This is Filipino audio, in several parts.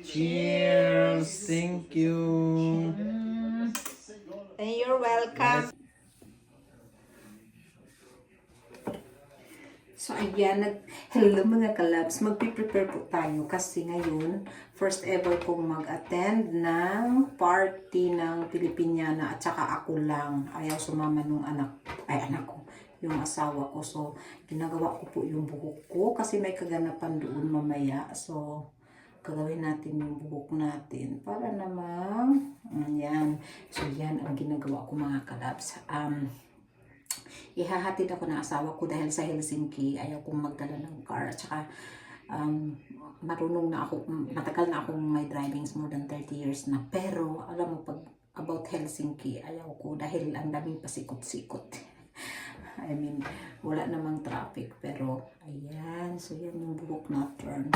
Cheers! Thank you! And you're welcome. So ayan, hello mga kalabs, magpiprepare po tayo kasi ngayon, first ever kong mag-attend ng party ng Pilipiniana at saka ako lang. Ayaw sumama nung anak ko, yung asawa ko. So, ginagawa ko po yung buhok ko kasi may kaganapan doon mamaya. So, gagawin natin yung buhok natin para namang, yan. So, yan ang ginagawa ko mga kalabs. Ihahatid ako ng asawa ko dahil sa Helsinki ayaw kong magdala ng car at saka marunong na ako, matagal na akong may driving, more than 30 years na, pero alam mo pag about Helsinki ayaw ko dahil ang daming pasikot-sikot. I mean, wala namang traffic, pero ayan, so yan yung buhok na turn.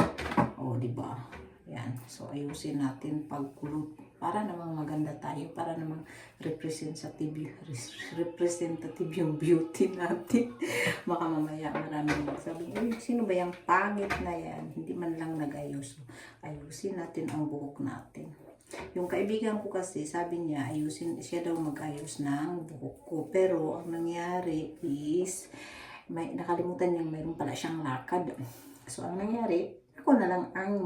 O, diba? Yan, so ayusin natin pagkulot para namang maganda tayo, para namang representative yung beauty natin. Baka mamaya maraming magsabi, sino ba yung pangit na yan? Hindi man lang nag-ayos. So, ayusin natin ang buhok natin. Yung kaibigan ko kasi, sabi niya, ayusin siya daw mag-ayos ng buhok ko. Pero, ang nangyari is, nakalimutan niya, mayroon pala siyang lakad. So, ang nangyari, ako na lang ang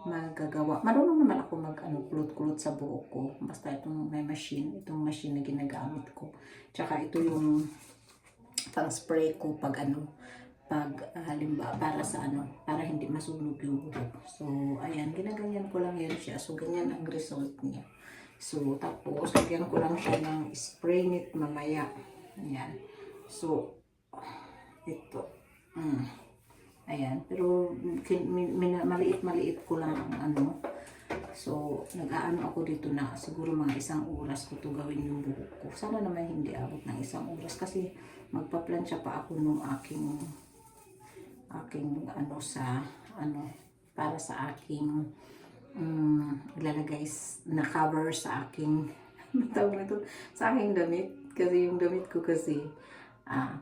magagawa. Marunong naman ako kulot-kulot sa buhok ko. Basta itong may machine, itong machine na ginagamit ko. Tsaka ito yung pang spray ko pag halimbawa para hindi masunog yung buhok. So, ayan, ginaganyan ko lang yan siya. So, ganyan ang result niya. So, tapos, lagyan ko lang siya ng spray net mamaya. Ayan. So, ito. Ayan, pero maliit-maliit ko lang ang So, nag-aano ako dito na siguro mga 1 oras ko to gawin yung buhok ko. Sana naman hindi abot ng 1 oras kasi magpa-plancha pa ako nung aking para sa aking ilalagay na cover sa aking sa aking damit. Kasi yung damit ko kasi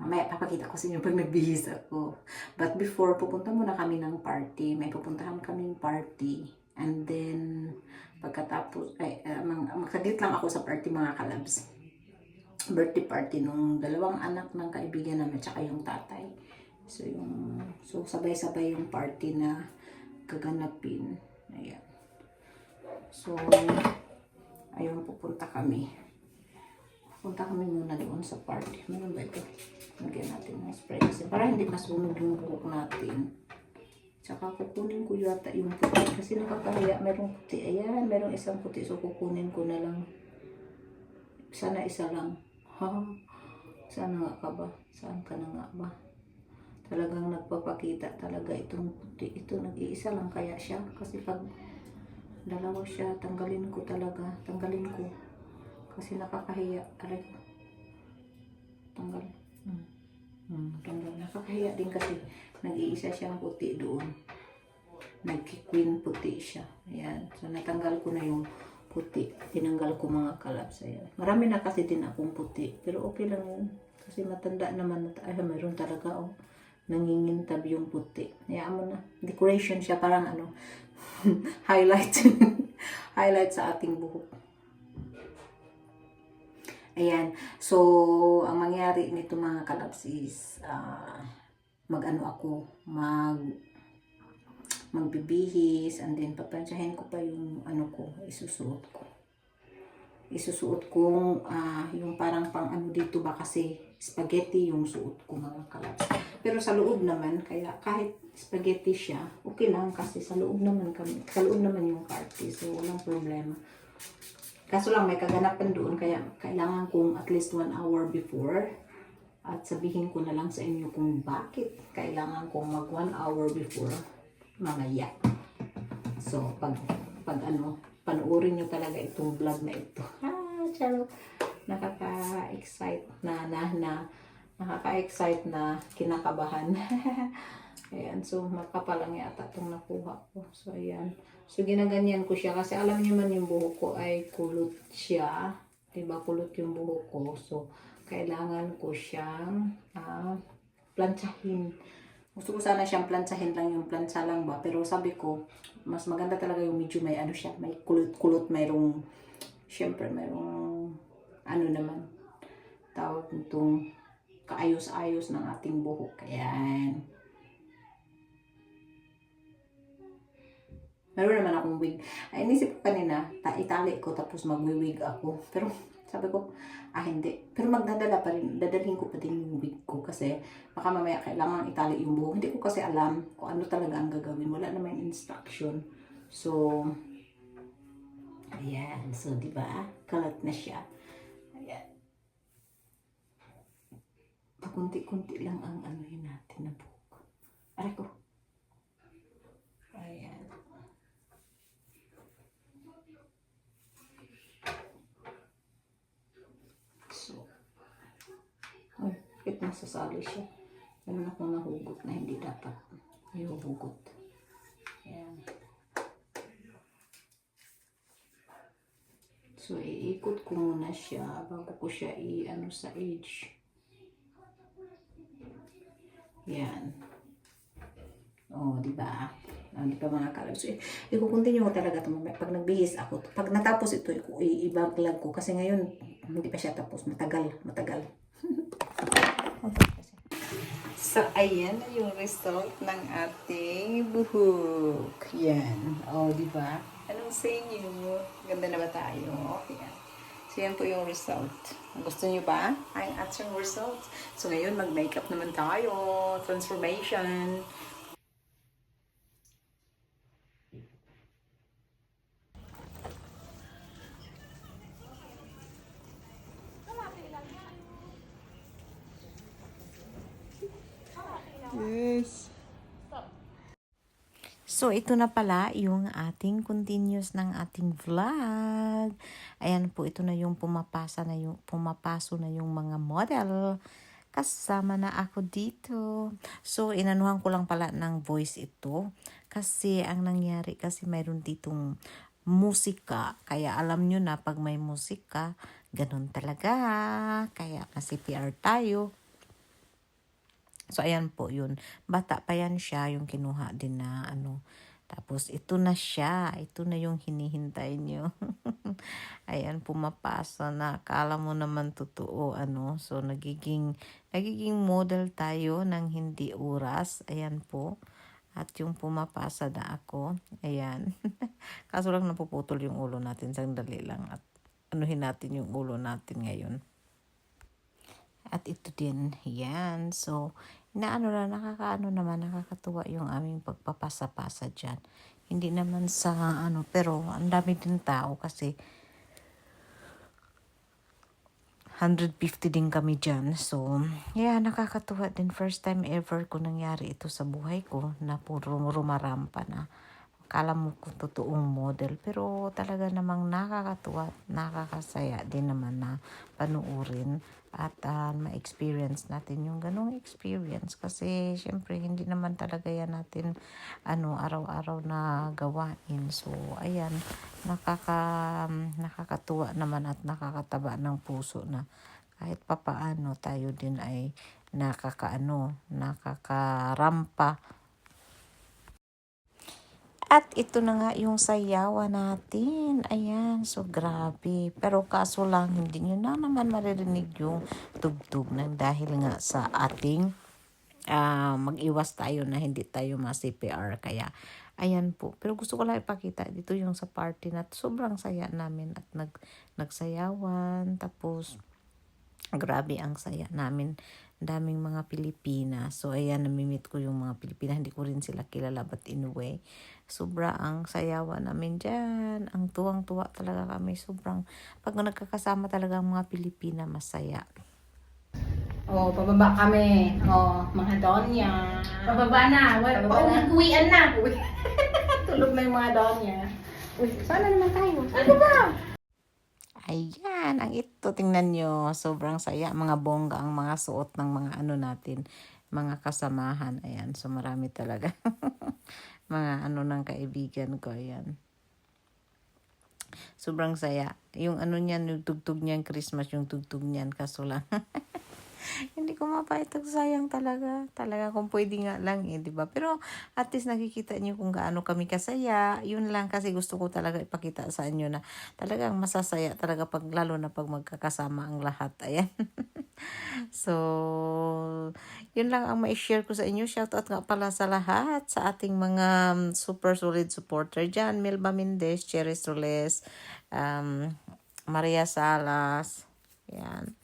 mamaya papakita ko sa inyo pag nagbihis ako. But before, pupunta muna kami ng party. May pupuntahan kaming party. And then, pagkatapos, makaglit lang ako sa party mga kalabs. Birthday party nung 2 anak ng kaibigan namin, tsaka yung tatay. So sabay-sabay yung party na gaganapin. Ayan. So, ayun, pupunta kami. Punta kami muna doon sa party. Ano ba ito? Lagyan natin ng spray kasi para hindi masunog yung buhok natin. Tsaka kukunin ko yata yung puti kasi nakakahiya. Merong puti. Ayan, merong isang puti. So kukunin ko na lang. Sana isa lang. Ha? Sana nga ka ba? Saan ka na nga ba? Talagang nagpapakita talaga itong puti. Ito, nag-iisa lang kaya siya. Kasi pag dalawa siya, tanggalin ko talaga. Tanggalin ko. Kasi nakakahiya. Aray ko. Tanggal. Tanggal. Nakakahiya din kasi nag-iisa siyang puti doon. Nag-queen puti siya. Ayan. So, natanggal ko na yung puti. Tinanggal ko mga kalabs. Ayan. Marami na kasi din akong puti. Pero okay lang yun. Kasi matanda naman. Ay, mayroon talaga nangingintab yung puti. Hayaan mo na. Decoration siya. Parang highlight. Highlight sa ating buhok. Ayan. So, ang mangyari nito mga kalabs is magbibihis and then papansyahin ko pa yung isusuot ko. Isusuot kong yung parang pang dito ba kasi spaghetti yung suot ko mga kalabs. Pero sa loob naman, kaya kahit spaghetti siya, okay lang kasi sa loob naman yung party. So, walang problema. Kaso lang may kaganapan doon kaya kailangan kong at least 1 hour before at sabihin ko na lang sa inyo kung bakit kailangan kong mag 1 hour before mamaya. So pag panoorin nyo talaga itong vlog na ito. Charo, nakaka-excite nakaka-excite na kinakabahan. Ayan, so makapalang yata itong nakuha ko. So ayan. So ginaganyan ko siya kasi alam niyo man yung buhok ko ay kulot siya. Diba kulot yung buhok ko. So kailangan ko siyang plantsahin Gusto ko sana siyang plansahin lang yung plansa lang ba. Pero sabi ko, mas maganda talaga yung medyo may ano siya, may kulot-kulot, mayroong, syempre mayroong, ano naman, tawag nitong kaayos-ayos ng ating buhok. Ayan. Meron naman akong wig. Ay, inisip ko kanina, itali ko tapos magwi-wig ako. Pero sabi ko, hindi. Pero magdadala pa rin, dadalhin ko pa din yung wig ko kasi baka mamaya kailangan itali yung buhok. Hindi ko kasi alam kung ano talaga ang gagawin. Wala naman instruction. So, ayan. So, di ba? Kalat na siya. Ayan. Pakunti-kunti lang ang ano yun natin na buhok. Aray ko. Ayan. So, ay, bakit nasasali siya? Meron akong nahugot na hindi dapat ihuhugot. Ayan. So, iikot ko muna siya bago ko siya i-ano sa edge. Yan. Oh, di ba? Di ba mga kalab? So, i-continue ko talaga ito. Pag nagbihis ako, pag natapos ito, i-backlog ko. Kasi ngayon, hindi pa siya tapos. Matagal. So, ayan na yung result ng ating buhok. Yan. Oh, di ba? Anong sa inyo? Ganda na ba tayo? Yan. So, yan po yung result. Gusto niyo ba ang ating result? So, ngayon, mag-makeup naman tayo. Transformation. Yes. So, ito na pala yung ating continuous ng ating vlog. Ayan po, ito na yung pumapaso na yung mga model. Kasama na ako dito. So, inanuhan ko lang pala ng voice ito. Kasi, ang nangyari, kasi mayroon ditong musika. Kaya, alam nyo na, pag may musika, ganun talaga. Kaya, CPR tayo. So, ayan po yun. Bata pa yan siya, yung kinuha din na ano. Tapos, ito na siya. Ito na yung hinihintay nyo. Ayan, pumapasa na. Akala mo naman totoo, ano. So, nagiging model tayo ng hindi oras. Ayan po. At yung pumapasa na ako. Ayan. Kaso lang napuputol yung ulo natin. Sandali lang. At anuhin natin yung ulo natin ngayon. At ito din, yan. So, nakakatuwa yung aming pagpapasa-pasa dyan. Hindi naman sa pero ang dami din tao kasi 150 din kami dyan. So, yeah, nakakatuwa din. First time ever ko nangyari ito sa buhay ko na puro rumarampa na. Akala mo kung totoong model. Pero talaga namang nakakatuwa, nakakasaya din naman na panuurin at ma-experience natin yung ganong experience. Kasi syempre hindi naman talaga yan natin araw-araw na gawain. So ayan, nakakatuwa naman at nakakataba ng puso na kahit papaano tayo din ay nakakarampa. At ito na nga yung sayawan natin. Ayan, so grabe. Pero kaso lang, hindi nyo na naman maririnig yung tugtog ng dahil nga sa ating mag-iwas tayo na hindi tayo ma-CPR. Kaya, ayan po. Pero gusto ko lang ipakita dito yung sa party na sobrang saya namin at nagsayawan. Tapos, grabe ang saya namin. Daming mga Pilipina. So, ayan, namimit ko yung mga Pilipina. Hindi ko rin sila kilala, but anyway, sobra ang sayawan namin dyan. Ang tuwang-tuwa talaga kami. Sobrang, pag nagkakasama talaga ang mga Pilipina, masaya. Oh, pababa kami. Oh, mga donya. Pababa na. Uwian na. Tulog na yung mga donya. Uy, sana naman tayo. Ano ba? Ayan, ang ito, tingnan nyo, sobrang saya, mga bongga ang mga suot ng mga natin, mga kasamahan, ayan, so marami talaga, mga ng kaibigan ko, ayan. Sobrang saya, yung niyan, yung tugtog niyan, Christmas, yung tugtog niyan, kaso lang, Hindi ko mapahitag, sayang talaga. Talaga kung pwede nga lang di ba? Pero at least nakikita niyo kung gaano kami kasaya. Yun lang kasi gusto ko talaga ipakita sa inyo na talagang masasaya talaga lalo na pag magkakasama ang lahat. Ayan. So, yun lang ang ma-share ko sa inyo. Shoutout nga pala sa lahat, sa ating mga super solid supporter dyan. Melba Mendez, Cherry Soles, Maria Salas. Yan.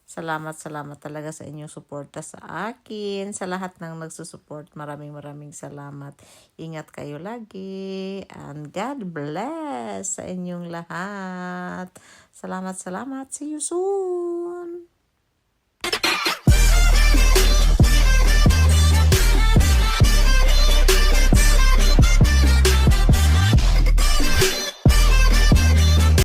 Salamat talaga sa inyong suporta sa akin. Sa lahat ng nagsusupport, maraming salamat. Ingat kayo lagi. And God bless sa inyong lahat. Salamat. See you soon.